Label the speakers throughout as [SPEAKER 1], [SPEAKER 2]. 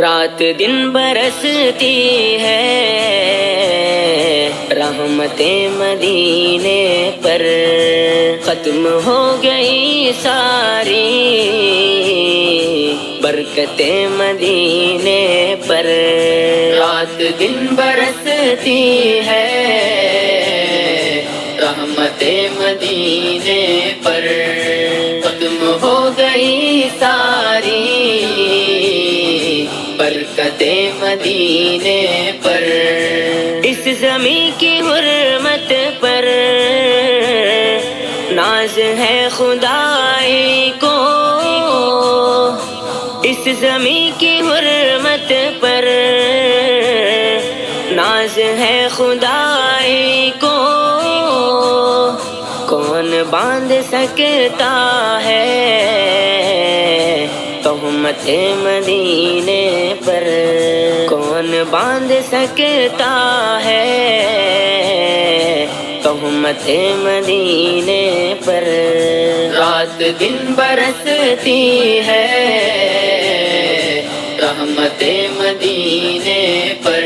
[SPEAKER 1] رات دن برستی ہے رحمتیں مدینے پر، ختم ہو گئی ساری برکتیں مدینے پر۔ رات دن برستی ہے رحمتیں مدینے پر، ختم ہو گئی ساری برکتیں مدینے پر۔ اس زمین کی حرمت پر ناز ہے خدائی کو، اس زمین کی حرمت پر ناز ہے خدائی کو، کون باندھ سکتا ہے تہمت مدینے پر، کون باندھ سکتا ہے تہمت مدینے پر۔ رات دن برستی ہے رحمت مدینے پر،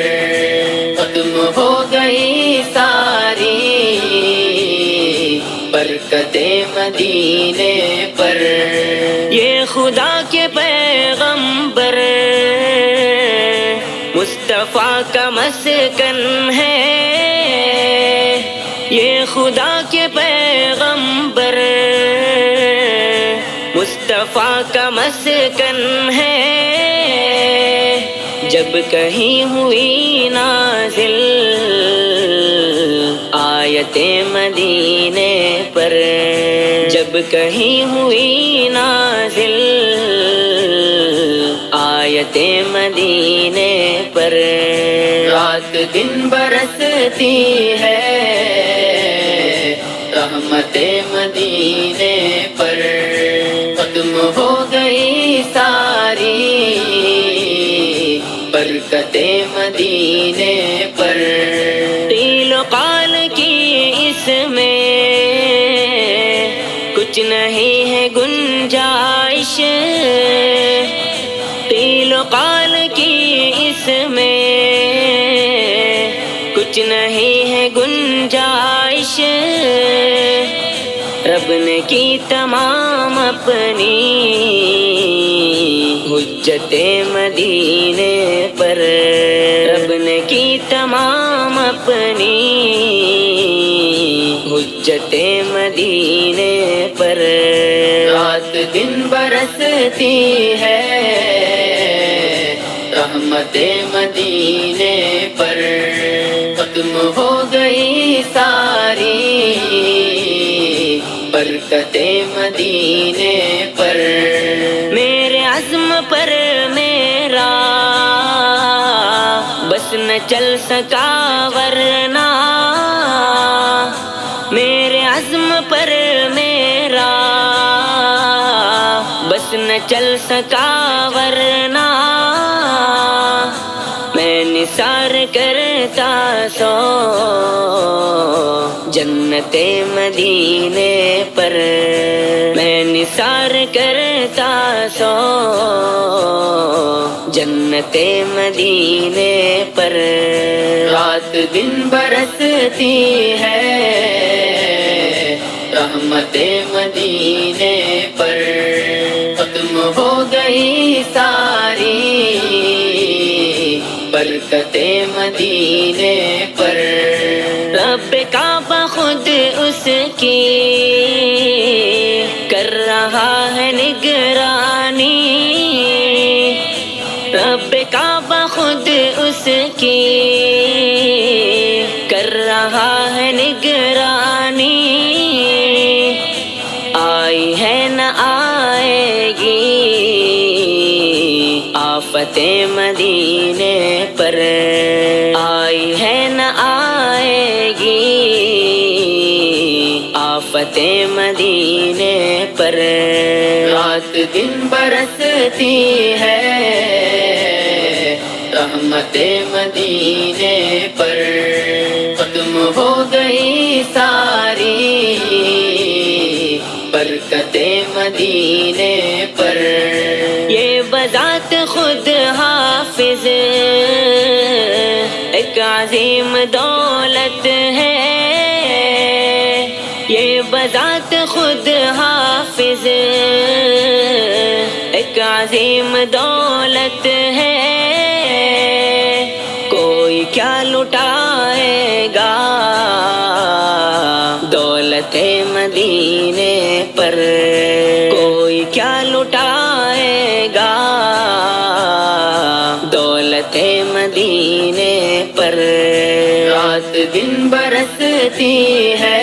[SPEAKER 1] ختم ہو گئی ساری برکتیں مدینے پر۔ یہ خدا کے پیغمبر مصطفیٰ کا مسکن ہے، یہ خدا کے پیغمبر مصطفیٰ کا مسکن ہے، جب کہیں ہوئی نازل آیتیں مدینے پر، جب کہیں ہوئی نازل آیتیں مدینے پر۔ رات دن برستی ہے رحمتیں مدینے پر، ختم ہو گئی ساری برکتیں مدینے پر۔ قیل و قال کی اس میں کچھ نہیں ہے گنجائش، قیل و قال کی اس میں کچھ نہیں ہے گنجائش، رب نے کی تمام اپنی حجتیں مدینے پر، رب نے کی تمام اپنی حجتیں مدینے پر۔ رات دن برستی ہے رحمتیں مدینے پر، ختم ہو گئی ساری برکتیں مدینے پر۔ میرے عزم پر میرا بس نہ چل سکا ورنہ، میرے عزم پر میرا بس نہ چل سکا ورنہ، میں نثار کرتا سو جنت مدینے پر، میں نثار کرتا سو جنت مدینے پر۔ رات دن برستی ہے رحمتیں مدینے پر، ختم ہو گئی ساری برکتیں مدینے پر۔ رب کعبہ خود اس کی کر رہا ہے نگرانی، رب کعبہ خود اس کی کر رہا ہے نگرانی، آئی ہے نہ آئے گی آفتیں مدینے پر، آئی ہے نہ آئے گی آفتیں مدینے پر۔ رات دن برستی ہے رحمتیں مدینے پر، ختم ہو گئی ساری برکتیں مدینے پر۔ یہ بذات خود خود حافظ ایک عظیم دولت ہے، یہ بذات خود حافظ ایک عظیم دولت ہے، کوئی کیا لٹائے گا دولت مدینے پر، کوئی کیا لٹائے گا دولت مدینے پر۔ رات دن برستی ہے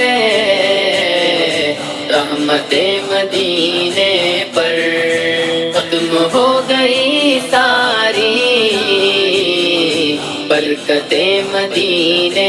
[SPEAKER 1] رحمت مدینے پر، ختم ہو گئی ساری برکت مدینے